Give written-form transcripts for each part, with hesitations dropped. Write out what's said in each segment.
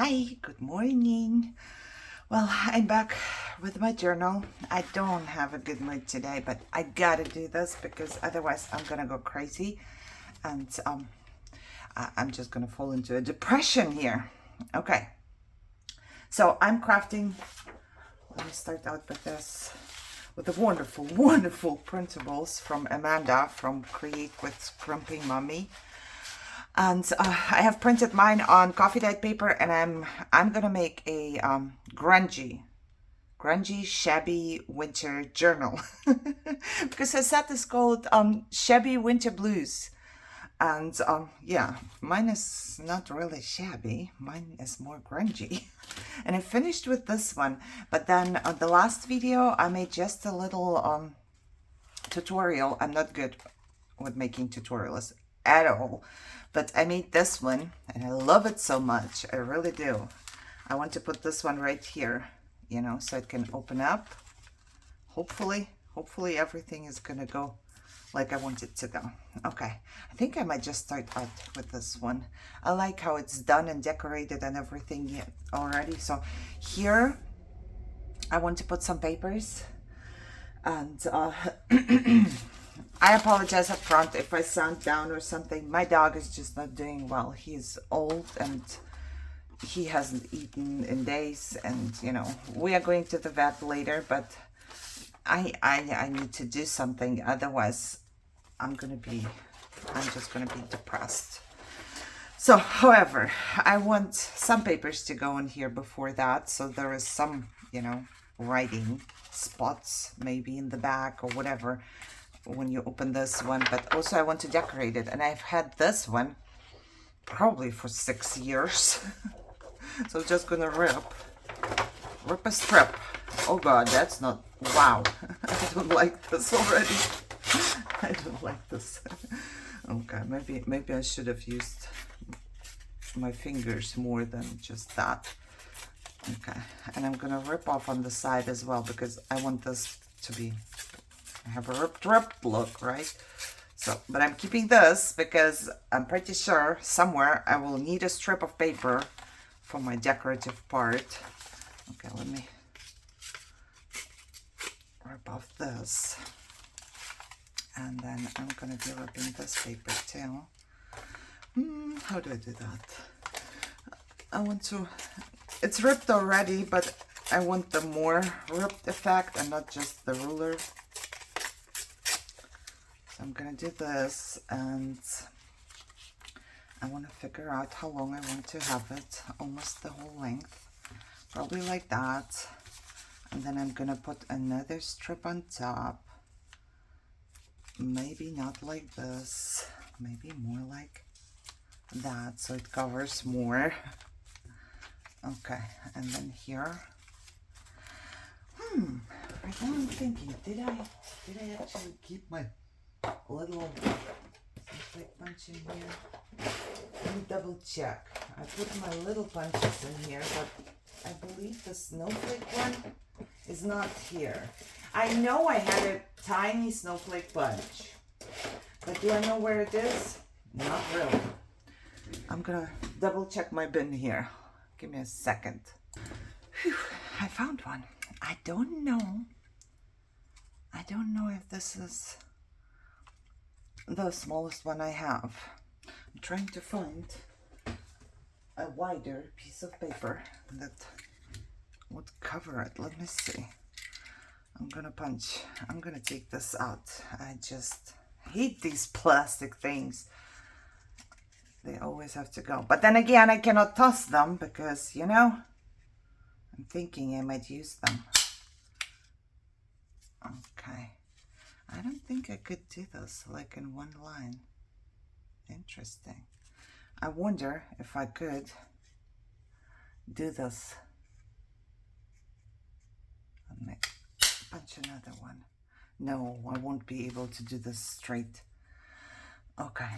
Hi, good morning. Well, I'm back with my journal. I don't have a good mood today, but I gotta do this because otherwise I'm gonna go crazy and I'm just gonna fall into a depression here. Okay, so I'm crafting. Let me start out with this, with the wonderful, wonderful printables from Amanda from Create with Scrimpingmommy. And I have printed mine on coffee dyed paper, and I'm gonna make a grungy shabby winter journal because her set is called Shabby Winter Blues. And yeah, mine is not really shabby, mine is more grungy. And I finished with this one, but then on the last video I made just a little tutorial. I'm not good with making tutorials at all, but I made this one and I love it so much. I really do. I want to put this one right here, you know, so it can open up. Hopefully everything is gonna go like I want it to go. Okay, I think I might just start out with this one. I like how it's done and decorated and everything already. So here I want to put some papers, and I apologize up front if I sound down or something. My dog is just not doing well. He's old and he hasn't eaten in days, and you know, we are going to the vet later, but I need to do something, otherwise I'm just gonna be depressed. So however, I want some papers to go in here before that, so there is some, you know, writing spots maybe in the back or whatever when you open this one. But also I want to decorate it, and I've had this one probably for 6 years. So I'm just gonna rip a strip. Oh god, that's not, wow. I don't like this already. I don't like this. Okay, maybe I should have used my fingers more than just that. Okay, and I'm gonna rip off on the side as well, because I want this to be, have a ripped look, right? So, but I'm keeping this because I'm pretty sure somewhere I will need a strip of paper for my decorative part. Okay, let me rip off this. And then I'm gonna be ripping this paper too. How do I do that? I want to, it's ripped already, but I want the more ripped effect and not just the ruler. So I'm gonna do this, and I want to figure out how long I want to have it. Almost the whole length, probably like that. And then I'm gonna put another strip on top. Maybe not like this, maybe more like that, so it covers more. Okay, and then here, right now I'm thinking, did I actually keep my little like punch in here? Let me double check. I put my little punches in here, but I believe the snowflake one is not here. I know I had a tiny snowflake bunch, but do I know where it is? Not really. I'm gonna double check my bin here. Give me a second. Whew, I found one. I don't know if this is the smallest one I have. I'm trying to find a wider piece of paper that would cover it. Let me see. I'm gonna take this out. I just hate these plastic things. They always have to go. But then again, I cannot toss them because, you know, I'm thinking I might use them. Okay. I don't think I could do this like in one line. Interesting. I wonder if I could do this. Let me punch another one. No, I won't be able to do this straight. Okay.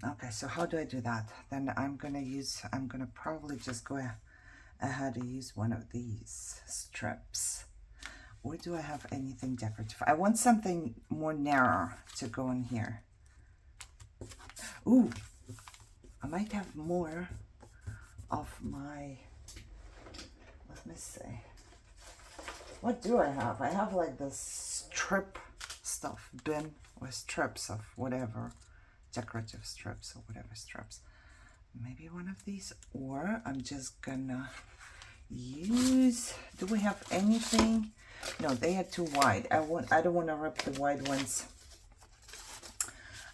Okay, so how do I do that? Then I'm gonna probably just go ahead and use one of these strips. Or do I have anything decorative? I want something more narrow to go in here. Ooh, I might have more of my Let me see. What do I have? I have like this strip stuff bin with strips of whatever, decorative strips or whatever strips. Maybe one of these, or I'm just gonna use, do we have anything? No, they are too wide. I don't want to rip the wide ones.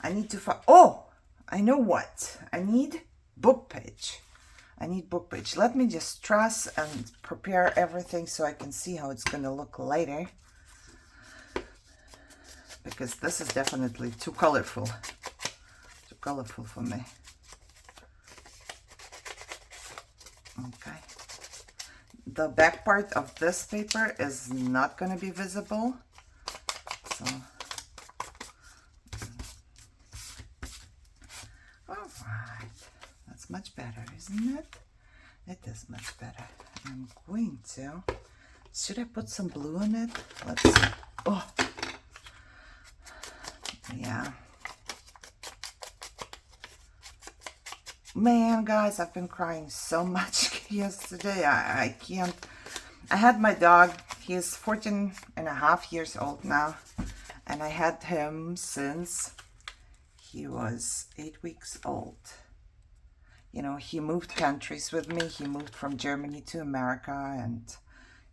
I need to find, oh, I know what. I need book page. I need book page. Let me just truss and prepare everything so I can see how it's going to look later. Because this is definitely too colorful. Too colorful for me. Okay. The back part of this paper is not going to be visible. So, all right. That's much better, isn't it? It is much better. I'm going to, should I put some blue on it? Let's see. Oh, yeah. Man, guys, I've been crying so much yesterday. I can't. I had my dog. He's 14 and a half years old now. And I had him since he was 8 weeks old. You know, he moved countries with me. He moved from Germany to America. And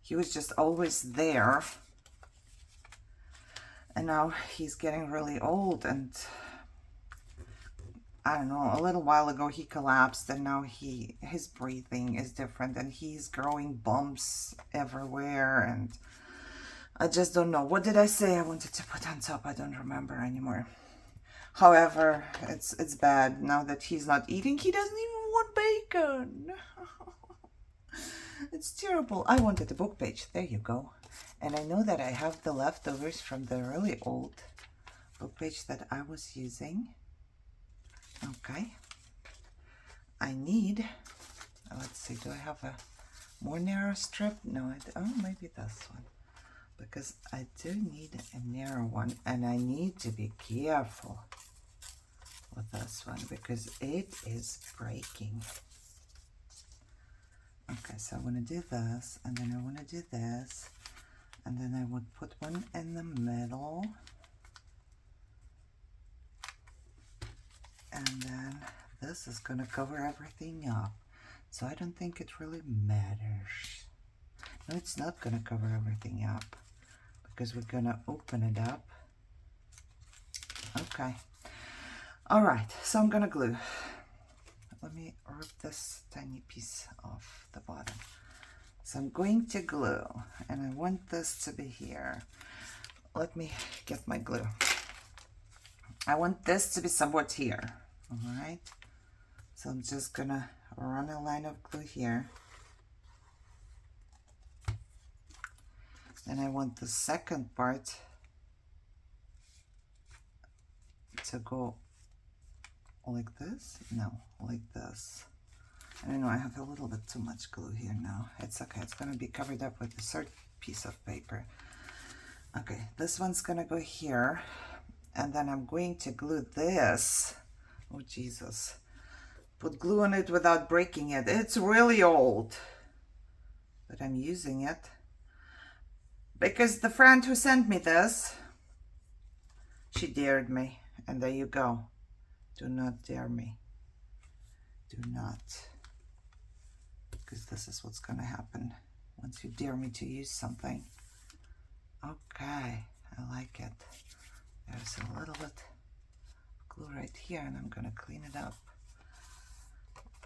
he was just always there. And now he's getting really old. And I don't know, a little while ago he collapsed, and now his breathing is different, and he's growing bumps everywhere, and I just don't know. What did I say I wanted to put on top? I don't remember anymore. However, it's bad now that he's not eating. He doesn't even want bacon. It's terrible. I wanted a book page. There you go. And I know that I have the leftovers from the really old book page that I was using. Okay, I need, let's see, do I have a more narrow strip? No, oh, maybe this one, because I do need a narrow one, and I need to be careful with this one because it is breaking. Okay, so I want to do this, and then I want to do this, and then I would put one in the middle. And then this is going to cover everything up. So I don't think it really matters. No, it's not going to cover everything up because we're going to open it up. Okay. All right. So I'm going to glue. Let me rip this tiny piece off the bottom. So I'm going to glue, and I want this to be here. Let me get my glue. I want this to be somewhat here. All right, so I'm just gonna run a line of glue here, and I want the second part to go like this. No, like this. I don't know, I have a little bit too much glue here now. It's okay, it's gonna be covered up with a third piece of paper. Okay, this one's gonna go here, and then I'm going to glue this. Oh, Jesus. Put glue on it without breaking it. It's really old. But I'm using it. Because the friend who sent me this, she dared me. And there you go. Do not dare me. Do not. Because this is what's going to happen once you dare me to use something. Okay. I like it. There's a little bit glue right here, and I'm gonna clean it up.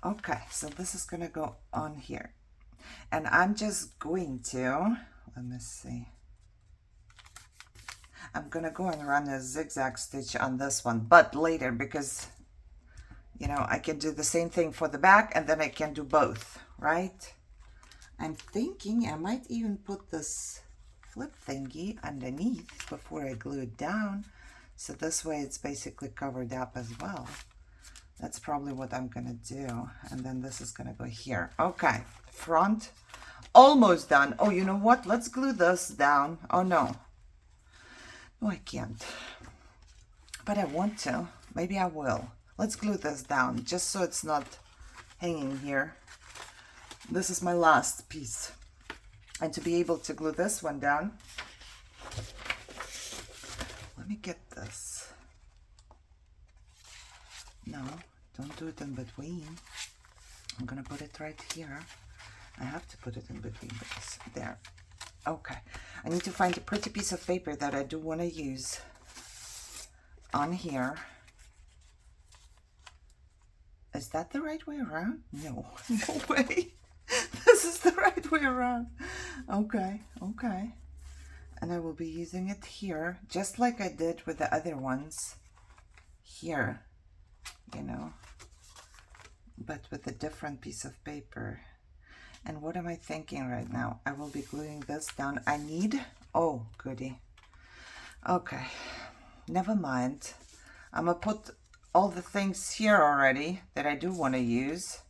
Okay, so this is gonna go on here, and I'm just going to, let me see, I'm gonna go and run a zigzag stitch on this one, but later, because you know I can do the same thing for the back, and then I can do both, right? I'm thinking I might even put this flip thingy underneath before I glue it down. So this way it's basically covered up as well. That's probably what I'm gonna do. And then this is gonna go here. Okay, front, almost done. Oh, you know what? Let's glue this down. Oh no. No, I can't. But I want to. Maybe I will. Let's glue this down just so it's not hanging here. This is my last piece. And to be able to glue this one down, let me get this. No, don't do it in between. I'm gonna put it right here. I have to put it in between because there. Okay, I need to find a pretty piece of paper that I do want to use on here. Is that the right way around? No, no way. This is the right way around. Okay, okay. And I will be using it here, just like I did with the other ones. Here, you know, but with a different piece of paper. And what am I thinking right now? I will be gluing this down. I need, oh, goody. Okay, never mind. I'm gonna put all the things here already that I do want to use.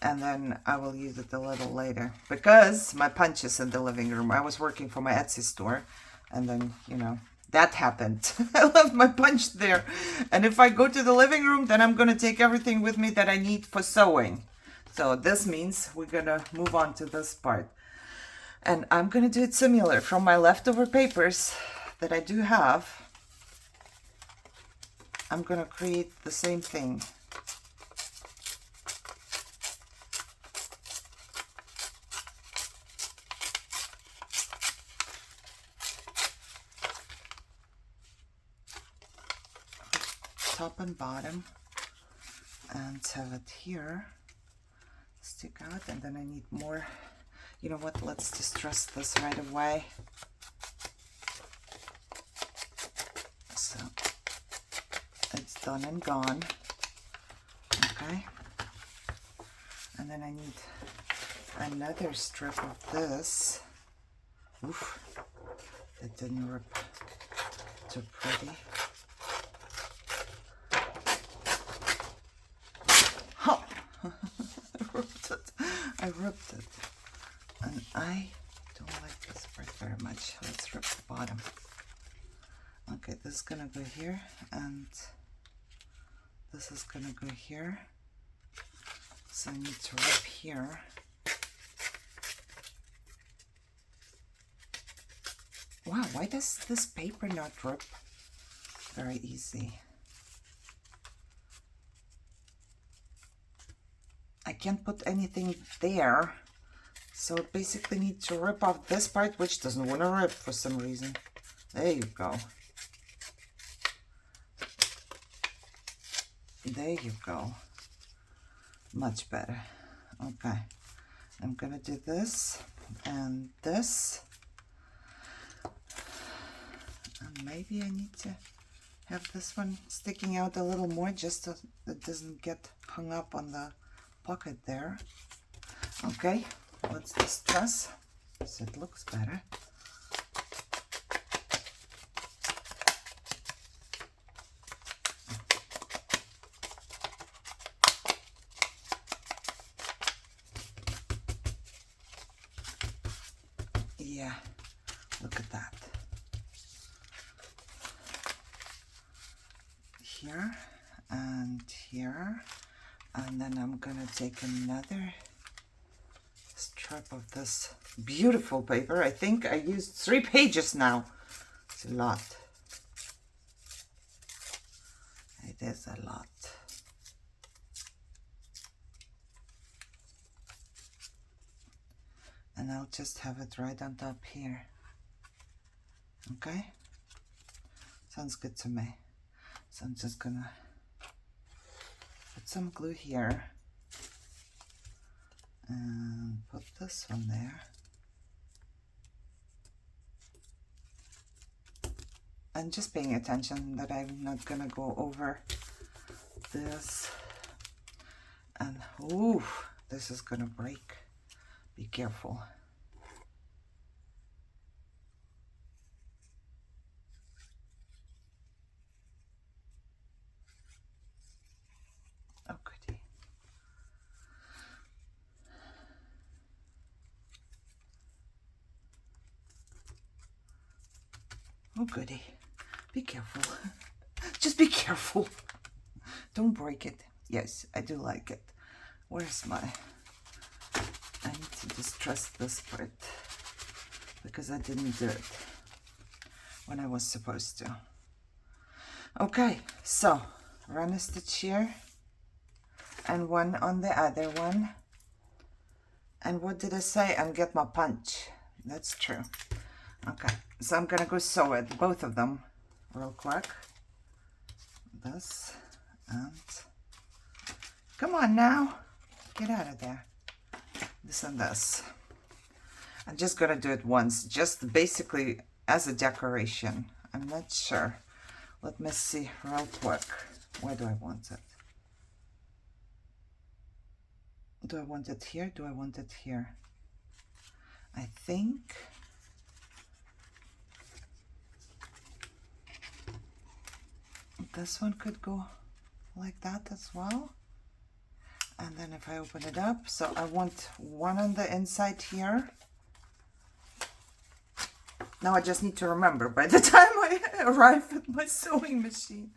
And then I will use it a little later because my punch is in the living room. I was working for my Etsy store and then, you know, that happened. I left my punch there. And if I go to the living room, then I'm going to take everything with me that I need for sewing. So this means we're going to move on to this part. And I'm going to do it similar from my leftover papers that I do have. I'm going to create the same thing. Top and bottom, and have it here stick out, and then I need more. You know what, let's distress this right away. So it's done and gone. Okay, and then I need another strip of this. Oof, it didn't rip too pretty. I ripped it, and I don't like this part very much. Let's rip the bottom. Okay, this is gonna go here, and this is gonna go here. So I need to rip here. Wow, why does this paper not rip very easy? I can't put anything there, so I basically need to rip off this part, which doesn't want to rip for some reason. There you go. There you go. Much better. Okay. I'm gonna do this and this. And maybe I need to have this one sticking out a little more just so it doesn't get hung up on the pocket there. Okay, let's distress so it looks better. Yeah, look at that. Here and here. And then I'm gonna take another strip of this beautiful paper. I think I used 3 pages now. It's a lot. It is a lot. And I'll just have it right on top here. Okay? Sounds good to me. So I'm just gonna put some glue here and put this one there. And just paying attention that I'm not gonna go over this. And ooh, this is gonna break. Be careful. Oh, goody. Oh, goody. Be careful. Just be careful. Don't break it. Yes, I do like it. Where's my... I need Just trust this part because I didn't do it when I was supposed to. Okay, so run a stitch here and one on the other one. And what did I say? And get my punch. That's true. Okay, so I'm gonna go sew it, both of them, real quick. This and come on now, get out of there. This and this. I'm just gonna do it once, just basically as a decoration. I'm not sure. Let me see real quick. Where do I want it? Do I want it here? Do I want it here? I think this one could go like that as well. And then if I open it up, so I want one on the inside here. Now I just need to remember by the time I arrive at my sewing machine.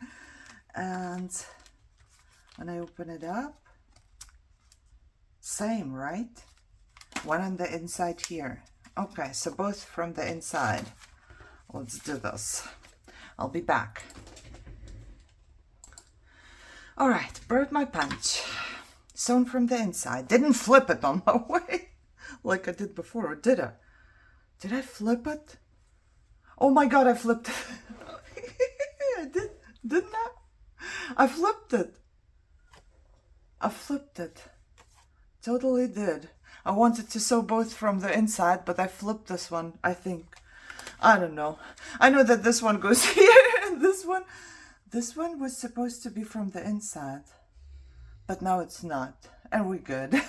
And when I open it up, same, right? One on the inside here. Okay, so both from the inside. Let's do this. I'll be back. All right, bird my punch. Sewn from the inside. Didn't flip it on my way like I did before, did I? Did I flip it? Oh my God, I flipped it. I did, didn't I? I flipped it. I flipped it. Totally did. I wanted to sew both from the inside, but I flipped this one, I think. I don't know. I know that this one goes here and this one was supposed to be from the inside, but now it's not. And we're good.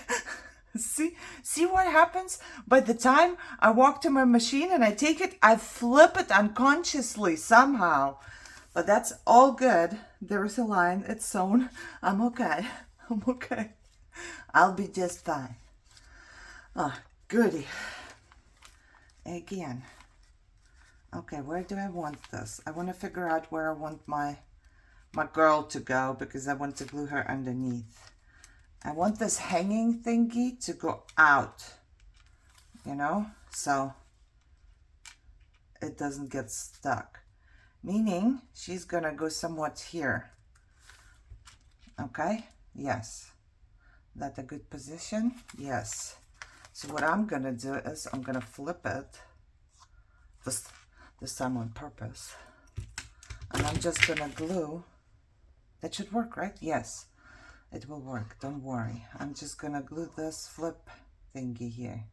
See what happens? By the time I walk to my machine and I take it, I flip it unconsciously somehow. But that's all good. There is a line. It's sewn. I'm okay. I'm okay. I'll be just fine. Oh, goody. Again. Okay, where do I want this? I want to figure out where I want my girl to go because I want to glue her underneath. I want this hanging thingy to go out, you know, so it doesn't get stuck. Meaning she's gonna go somewhat here. Okay, yes. That a good position? Yes. So what I'm gonna do is I'm gonna flip it this time on purpose. And I'm just gonna glue. That should work, right? Yes. It will work, don't worry. I'm just gonna glue this flip thingy here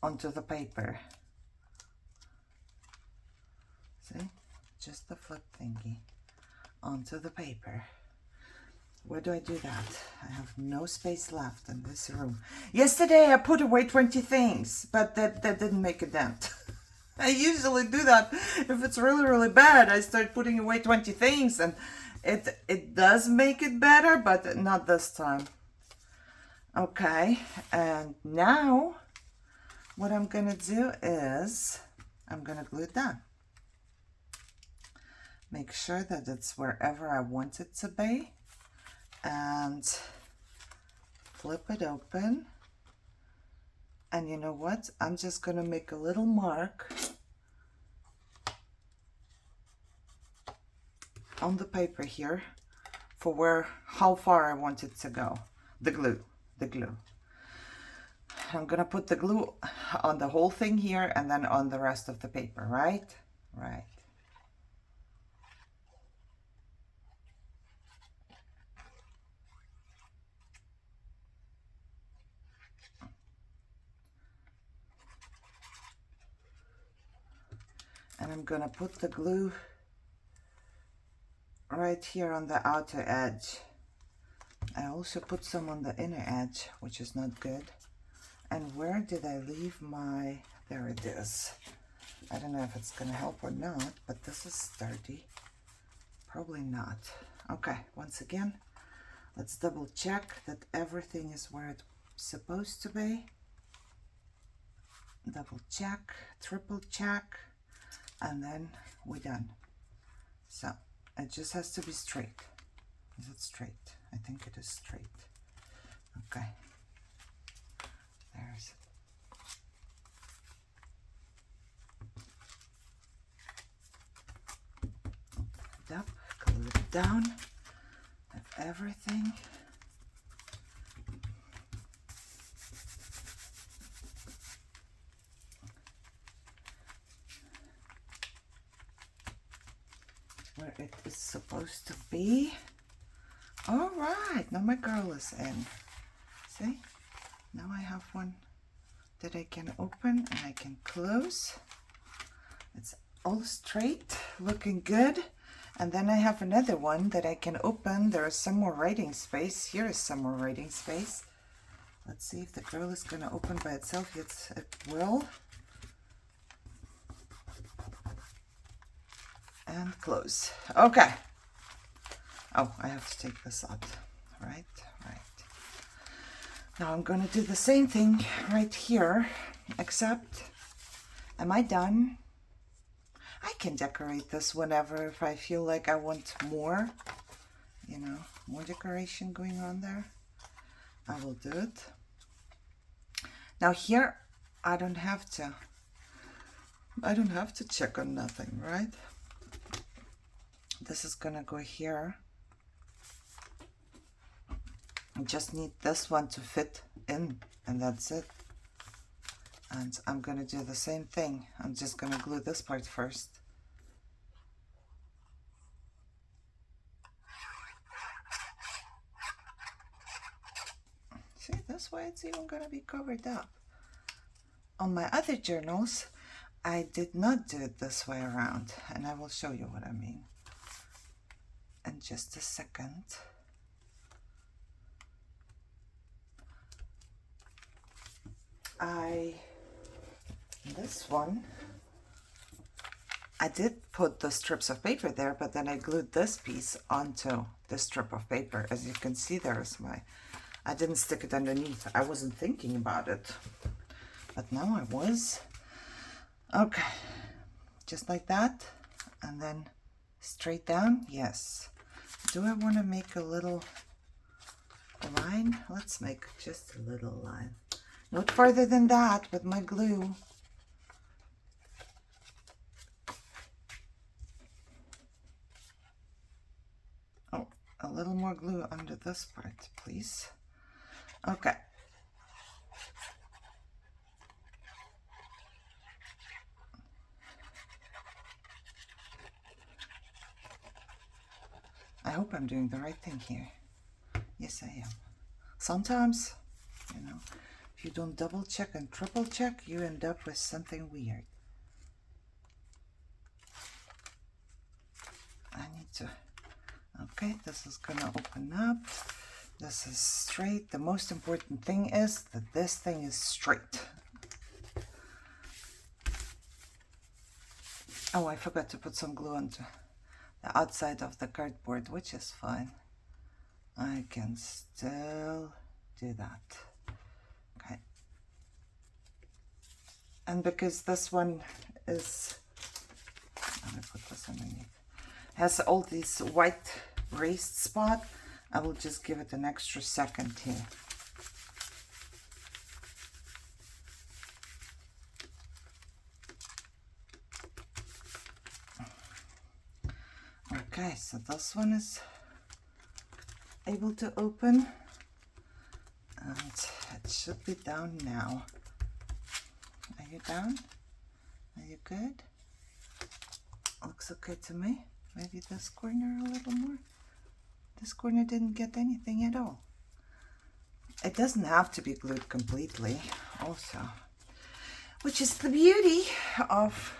onto the paper. See? Just the flip thingy onto the paper. Where do I do that? I have no space left in this room. Yesterday I put away 20 things, but that didn't make a dent. I usually do that if it's really, really bad. I start putting away 20 things and it does make it better, but not this time. Okay, and now what I'm gonna do is I'm gonna glue it down. Make sure that it's wherever I want it to be and flip it open. And you know what? I'm just gonna make a little mark on the paper here for how far I want it to go. The glue. I'm gonna put the glue on the whole thing here and then on the rest of the paper, right? Right. And I'm gonna put the glue right here on the outer edge. I also put some on the inner edge, which is not good. And where did I leave my, there it is. I don't know if it's gonna help or not, but this is sturdy. Probably not. Okay, once again, let's double check that everything is where it's supposed to be. Double check, triple check, and then we're done. So it just has to be straight. Is it straight? I think it is straight. Okay. There's it up, glue it down, have everything. Where it is supposed to be. All right, now my girl is in. See, now I have one that I can open and I can close. It's all straight, looking good. And then I have another one that I can open. There is some more writing space. Here is some more writing space. Let's see if the girl is going to open by itself. Yes, it will. And close. Okay. Oh, I have to take this out. Right. Now I'm going to do the same thing right here, except, am I done? I can decorate this whenever if I feel like I want more, you know, more decoration going on there. I will do it. Now here, I don't have to check on nothing, right? This is gonna go here. I just need this one to fit in, and that's it. And I'm gonna do the same thing. I'm just gonna glue this part first. See, this way it's even gonna be covered up. On my other journals, I did not do it this way around, and I will show you what I mean in just a second. This one, I did put the strips of paper there, but then I glued this piece onto the strip of paper. As you can see, there's I didn't stick it underneath. I wasn't thinking about it, but now I was. Okay, just like that, and then straight down. Yes. Do I want to make a little line? Let's make just a little line. Not farther than that with my glue. Oh, a little more glue under this part, please. Okay. I hope I'm doing the right thing here. Yes, I am. Sometimes, you know, if you don't double check and triple check, you end up with something weird. I need to, okay, this is gonna open up. This is straight. The most important thing is that this thing is straight. Oh, I forgot to put some glue onto the outside of the cardboard, which is fine. I can still do that. Okay. And because this one is, let me put this underneath, has all these white raised spots, I will just give it an extra second here. Okay, so this one is able to open, and it should be down now. Are you down? Are you good? Looks okay to me. Maybe this corner a little more. This corner didn't get anything at all. It doesn't have to be glued completely also, which is the beauty of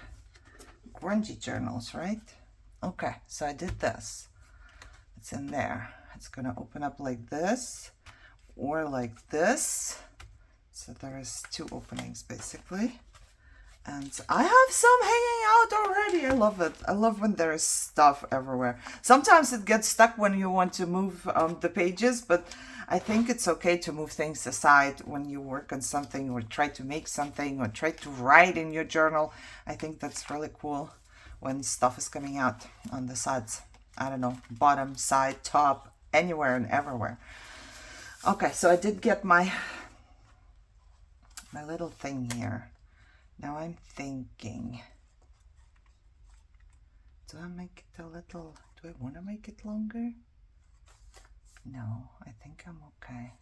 grungy journals, right? Okay, so I did this. It's in there. It's gonna open up like this or like this. So there is two openings basically. And I have some hanging out already. I love it. I love when there is stuff everywhere. Sometimes it gets stuck when you want to move the pages, but I think it's okay to move things aside when you work on something or try to make something or try to write in your journal. I think that's really cool when stuff is coming out on the sides. I don't know, bottom, side, top, anywhere and everywhere. Okay, so I did get my little thing here. Now I'm thinking, do I make it a little, do I want to make it longer? No, I think I'm okay,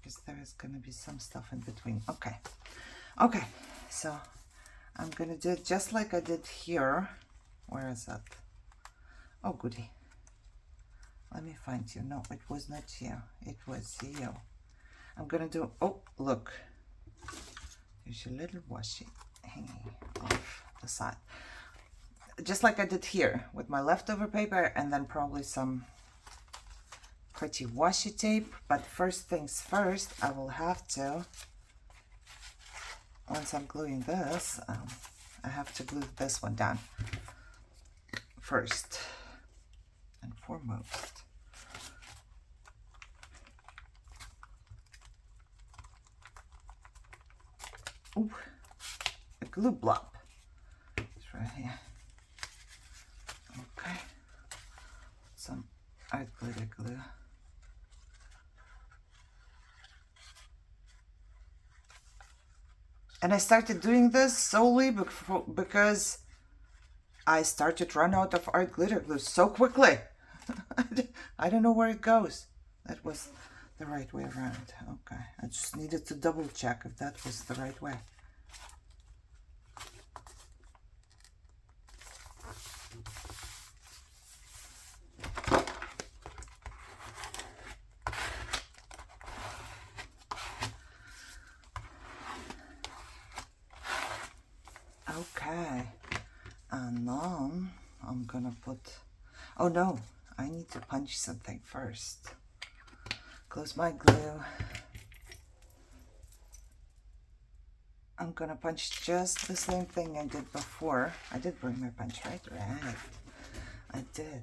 because there is going to be some stuff in between. Okay, okay, so I'm going to do it just like I did here. Where is that? Oh, goody. Let me find you. No, it was not you. It was you. I'm going to do, oh, look. There's your little washi hanging off the side. Just like I did here with my leftover paper, and then probably some pretty washi tape. But first things first, I will have to, once I'm gluing this, I have to glue this one down first and foremost. Ooh, a glue blob. It's right here. Okay. Some art glitter glue. And I started doing this solely because I started run out of art glitter glue so quickly. I don't know where it goes. That was the right way around. Okay, I just needed to double check if that was the right way. Okay, and then I'm gonna put, oh no, I need to punch something first. Close my glue. I'm gonna punch just the same thing I did before. I did bring my punch, right? Right, I did.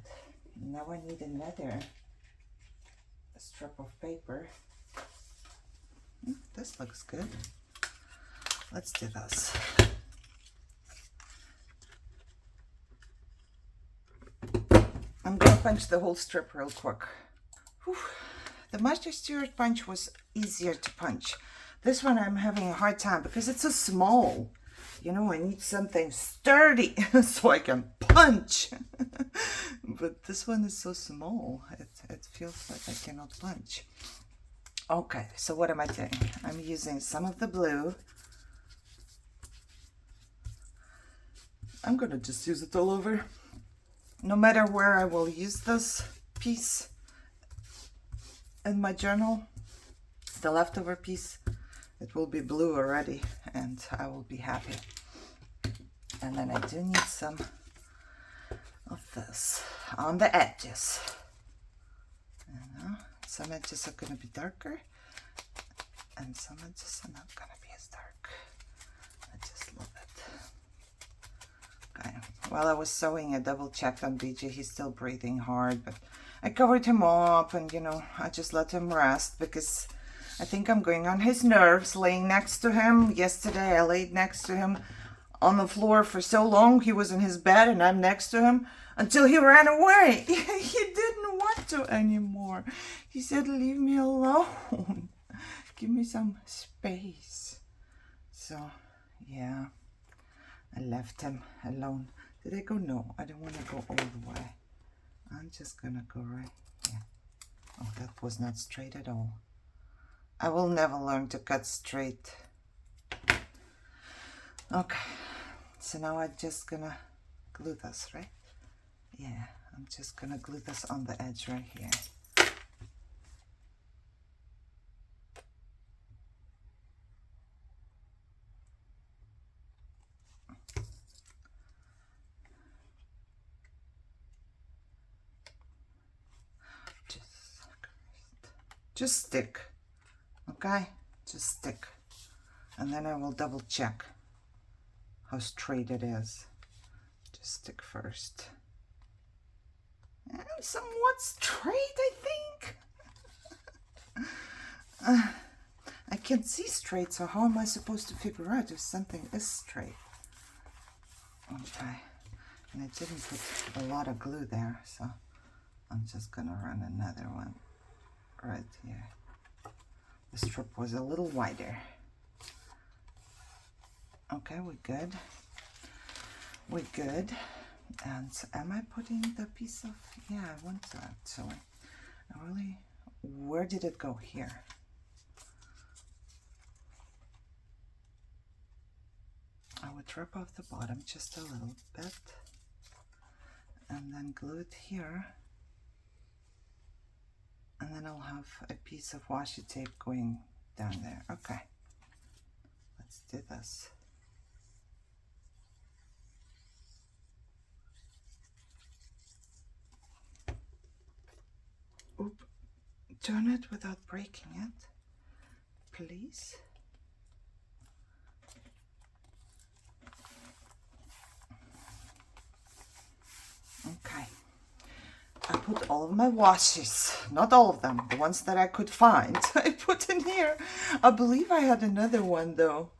Now I need another strip of paper. This looks good. Let's do this. I'm gonna punch the whole strip real quick. Whew. The Master Stewart punch was easier to punch. This one I'm having a hard time because it's so small. You know, I need something sturdy so I can punch. But this one is so small. It feels like I cannot punch. Okay, so what am I doing? I'm using some of the blue. I'm gonna just use it all over. No matter where I will use this piece in my journal, the leftover piece, it will be blue already and I will be happy. And then I do need some of this on the edges. You know, some edges are going to be darker and some edges are not going to be as dark. I just love it. Okay. While I was sewing, I double checked on BJ. He's still breathing hard, but I covered him up and, you know, I just let him rest because I think I'm going on his nerves laying next to him. Yesterday I laid next to him on the floor for so long. He was in his bed and I'm next to him until he ran away. He didn't want to anymore. He said, leave me alone. Give me some space. So, yeah, I left him alone. Did I go? No, I don't want to go all the way. I'm just gonna go right here. Oh, that was not straight at all. I will never learn to cut straight. Okay, so now I'm just gonna glue this, right? Yeah, I'm just gonna glue this on the edge right here. Just stick, okay? Just stick. And then I will double check how straight it is. Just stick first. And somewhat straight, I think. I can't see straight, so how am I supposed to figure out if something is straight? Okay, and I didn't put a lot of glue there, so I'm just gonna run another one right here. The strip was a little wider. Okay, we're good. We're good. And am I putting the piece of, yeah, I want that. So I really, where did it go? Here. I would rip off the bottom just a little bit and then glue it here, and then I'll have a piece of washi tape going down there. Okay, let's do this. Oop, turn it without breaking it, please. Okay, I put all of my washes, not all of them, the ones that I could find, I put in here. I believe I had another one though.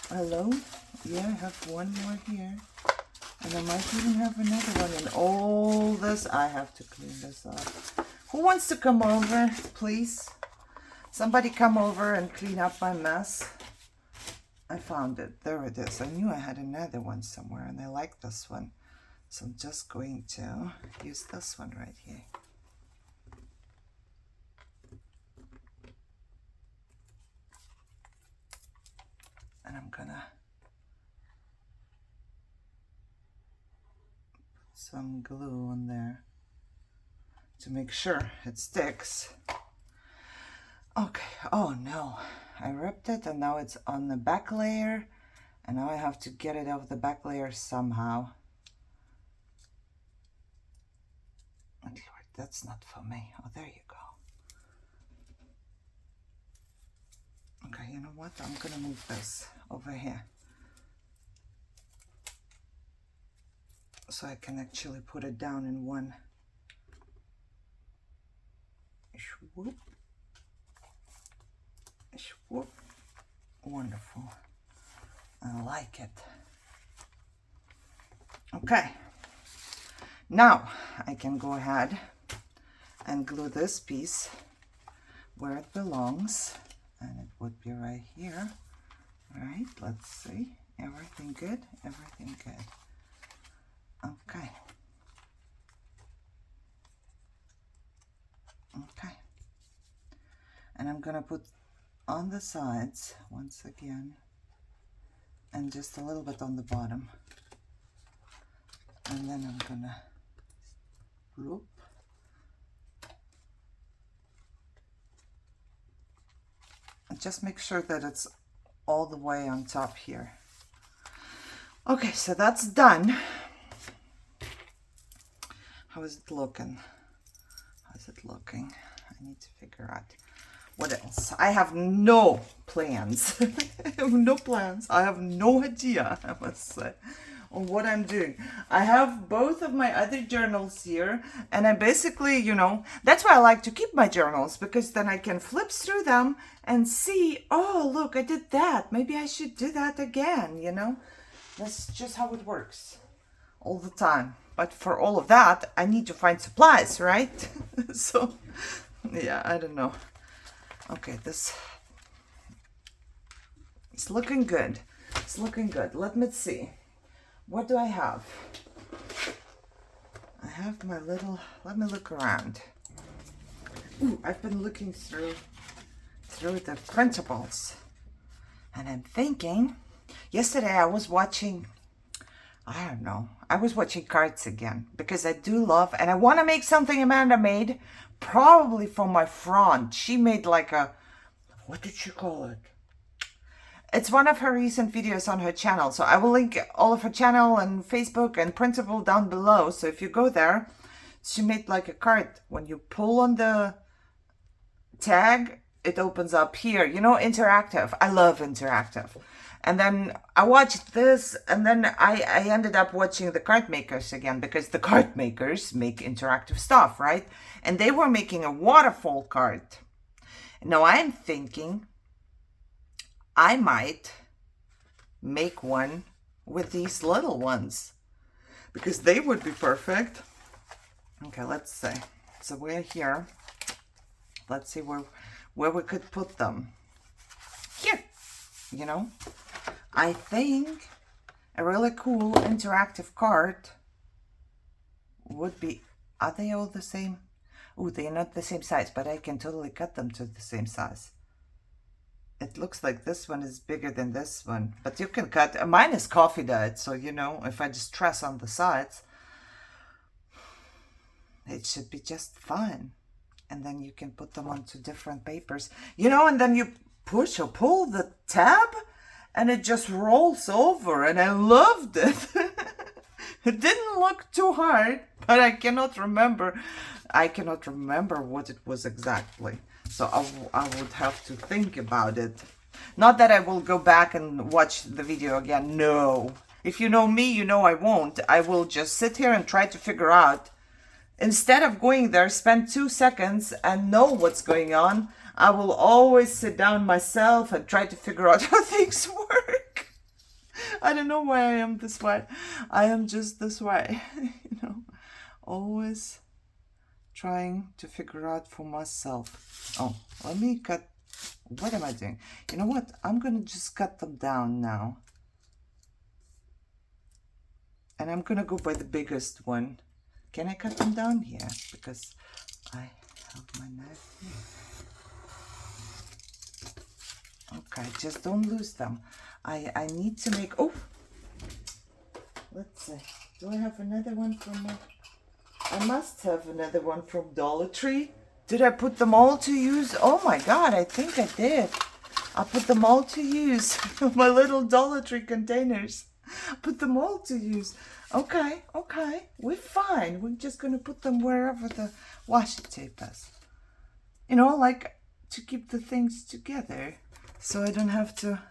Hello? Yeah, I have one more here. And I might even have another one. And all this, I have to clean this up. Who wants to come over, please? Somebody come over and clean up my mess. I found it. There it is. I knew I had another one somewhere, and I like this one. So I'm just going to use this one right here. And I'm gonna put some glue on there to make sure it sticks. Okay, oh no, I ripped it and now it's on the back layer, and now I have to get it off the back layer somehow. And Lord, that's not for me. Oh, there you go. Okay, you know what? I'm gonna move this over here so I can actually put it down in one. Swoop. Swoop. Wonderful. I like it. Okay. Now I can go ahead and glue this piece where it belongs, and it would be right here. All right, let's see. Everything good? Everything good. Okay. Okay. And I'm gonna put on the sides once again, and just a little bit on the bottom. And then I'm gonna whoop. And just make sure that it's all the way on top here. Okay, so that's done. How is it looking? How's it looking? I need to figure out what else. I have no plans. I have no plans. I have no idea, I must say, on what I'm doing. I have both of my other journals here, and I basically, you know, that's why I like to keep my journals, because then I can flip through them and see, oh, look, I did that. Maybe I should do that again, you know? That's just how it works all the time. But for all of that, I need to find supplies, right? So, yeah, I don't know. Okay, this it's looking good. It's looking good. Let me see. What do I have? I have my little, let me look around. Ooh, I've been looking through the printables, and I'm thinking, yesterday I was watching, I don't know, I was watching cards again, because I do love, and I want to make something Amanda made, probably for my front. She made like a, what did she call it? It's one of her recent videos on her channel. So I will link all of her channel and Facebook and printable down below. So if you go there, she made like a card. When you pull on the tag, it opens up here. You know, interactive. I love interactive. And then I watched this, and then I ended up watching the card makers again, because the card makers make interactive stuff, right? And they were making a waterfall card. Now I'm thinking I might make one with these little ones, because they would be perfect. Okay, let's see. So we're here. Let's see where where we could put them. Here, you know. I think a really cool interactive card would be, are they all the same? Oh, they're not the same size, but I can totally cut them to the same size. It looks like this one is bigger than this one, but you can cut, mine is coffee dyed, so you know, if I just press on the sides, it should be just fine. And then you can put them onto different papers, you know, and then you push or pull the tab and it just rolls over, and I loved it. It didn't look too hard, but I cannot remember what it was exactly. So I would have to think about it. Not that I will go back and watch the video again. No. If you know me, you know I won't. I will just sit here and try to figure out. Instead of going there, spend 2 seconds and know what's going on, I will always sit down myself and try to figure out how things work. I don't know why I am this way. I am just this way. You know, always trying to figure out for myself. Oh, let me cut. What am I doing? You know what? I'm going to just cut them down now. And I'm going to go by the biggest one. Can I cut them down here? Because I have my knife here. Okay, just don't lose them. I need to make, oh, let's see. Do I have another one from, I must have another one from Dollar Tree. Did I put them all to use? Oh my God, I think I did. I put them all to use. My little Dollar Tree containers. Put them all to use. Okay, okay, we're fine. We're just gonna put them wherever the washi tape is. You know, like to keep the things together, so I don't have to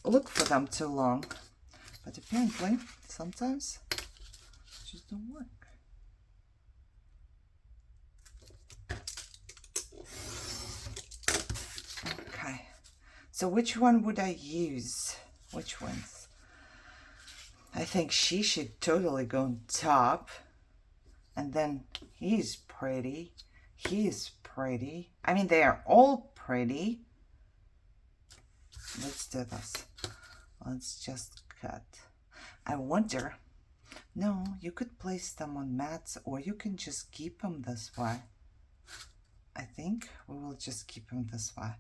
look for them too long. But apparently, sometimes it just don't work. Okay, so which one would I use? Which ones? I think she should totally go on top. And then he's pretty. He's pretty. I mean, they are all pretty. Let's do this. Let's just cut. I wonder. No, you could place them on mats, or you can just keep them this way. I think we will just keep them this way.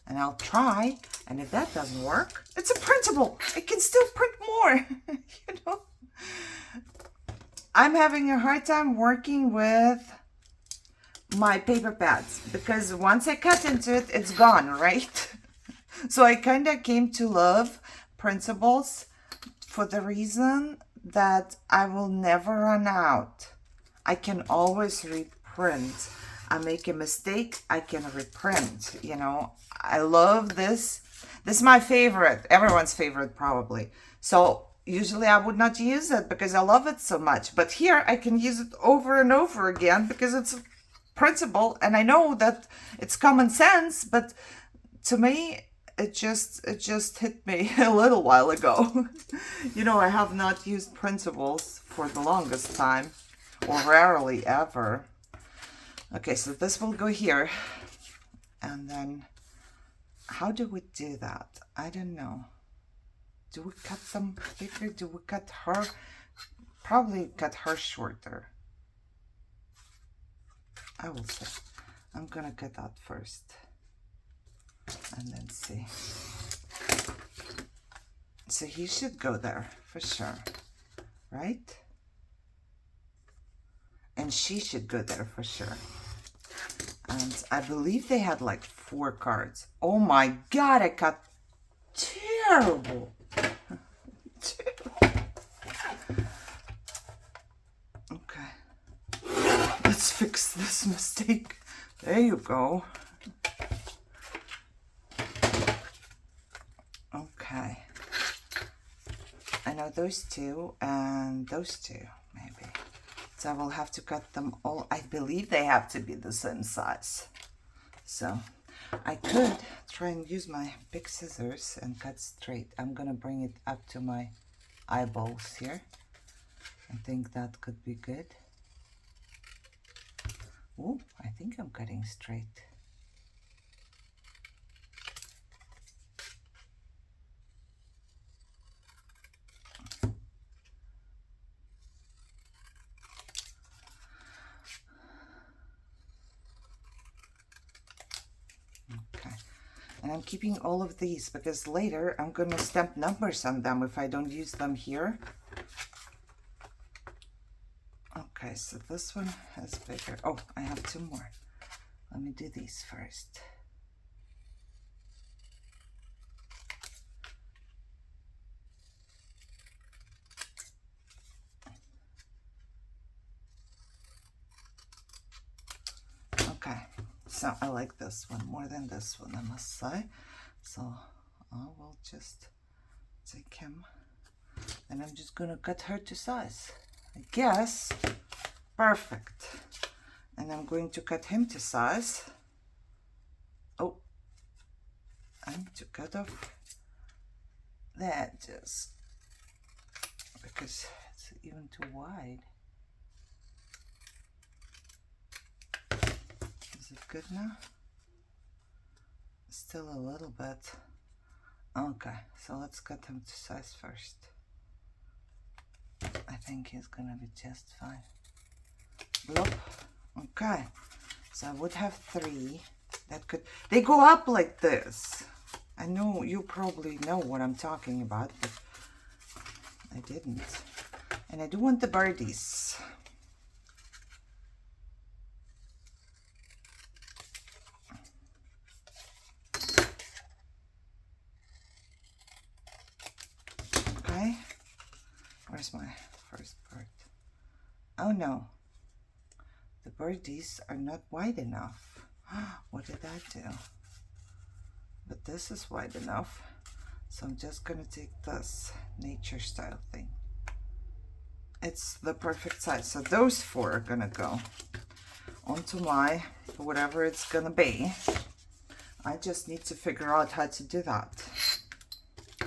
And I'll try, and if that doesn't work, it's a printable. I can still print more, you know. I'm having a hard time working with my paper pads because once I cut into it, it's gone, right? So I kind of came to love printables for the reason that I will never run out. I can always reprint. I make a mistake, I can reprint, you know. I love this. This is my favorite, everyone's favorite probably. So usually I would not use it because I love it so much. But here I can use it over and over again because it's printable, and I know that it's common sense, but to me it just hit me a little while ago. You know, I have not used printables for the longest time, or rarely ever. Okay, so this will go here, and then how do we do that? I don't know. Do we cut them bigger? Do we cut her? Probably cut her shorter. I will see. I'm gonna cut that first, and then see. So he should go there for sure, right? And she should go there for sure. And I believe they had like 4 cards. Oh my God, I cut terrible. Terrible. Okay. Let's fix this mistake. There you go. Okay. I know those 2 and those 2, maybe. So I will have to cut them all. I believe they have to be the same size. So I could try and use my big scissors and cut straight. I'm gonna bring it up to my eyeballs here. I think that could be good. Oh, I think I'm cutting straight. And I'm keeping all of these because later I'm going to stamp numbers on them if I don't use them here. Okay, so this one is bigger. Oh, I have 2 more. Let me do these first. Okay, so I like this one more than this one, I must say. So I will just take him and I'm just gonna cut her to size, I guess. Perfect. And I'm going to cut him to size. Oh, I need to cut off the edges because it's even too wide. Is it good now? Still a little bit. Okay, so let's cut him to size first. I think he's gonna be just fine. Bloop. Okay, so I would have 3 that could, they go up like this. I know you probably know what I'm talking about, but I didn't. And I do want the birdies. Okay, where's my first bird? Oh no, the birdies are not wide enough. What did I do? But this is wide enough, so I'm just gonna take this nature style thing. It's the perfect size. So those 4 are gonna go onto my whatever it's gonna be. I just need to figure out how to do that.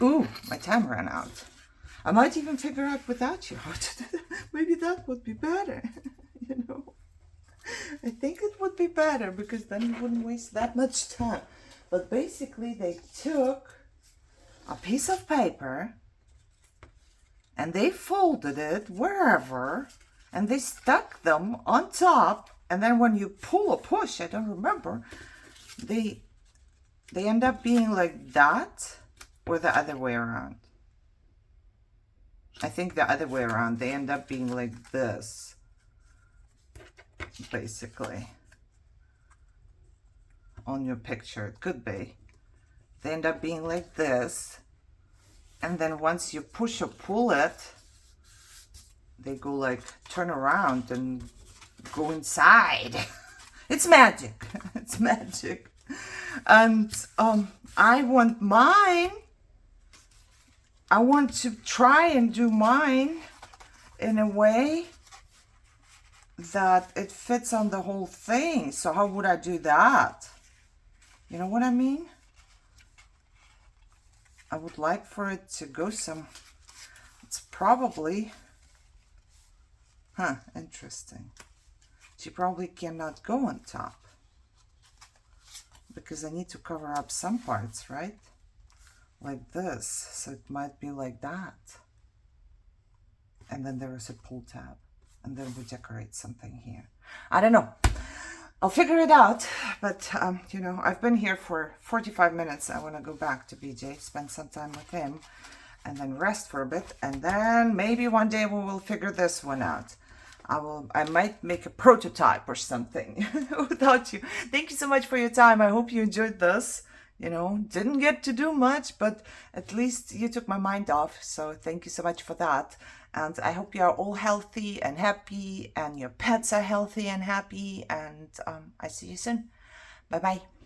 Ooh, my time ran out. I might even figure out without you how to do that. Maybe that would be better. You know, I think it would be better because then you wouldn't waste that much time. But basically they took a piece of paper and they folded it wherever and they stuck them on top, and then when you pull or push, I don't remember, they end up being like that or the other way around. I think the other way around. They end up being like this, basically. On your picture, it could be. They end up being like this. And then once you push or pull it, they go like, turn around and go inside. It's magic. It's magic. And I want mine. I want to try and do mine in a way that it fits on the whole thing. So how would I do that? You know what I mean? I would like for it to go some, it's probably, interesting. She probably cannot go on top because I need to cover up some parts, right? Like this, so it might be like that. And then there is a pull tab, and then we decorate something here. I don't know. I'll figure it out, but you know, I've been here for 45 minutes. I want to go back to BJ, spend some time with him, and then rest for a bit, and then maybe one day we will figure this one out. I might make a prototype or something without you. Thank you so much for your time. I hope you enjoyed this. You know, didn't get to do much, but at least you took my mind off. So thank you so much for that. And I hope you are all healthy and happy, and your pets are healthy and happy. And I see you soon. Bye-bye.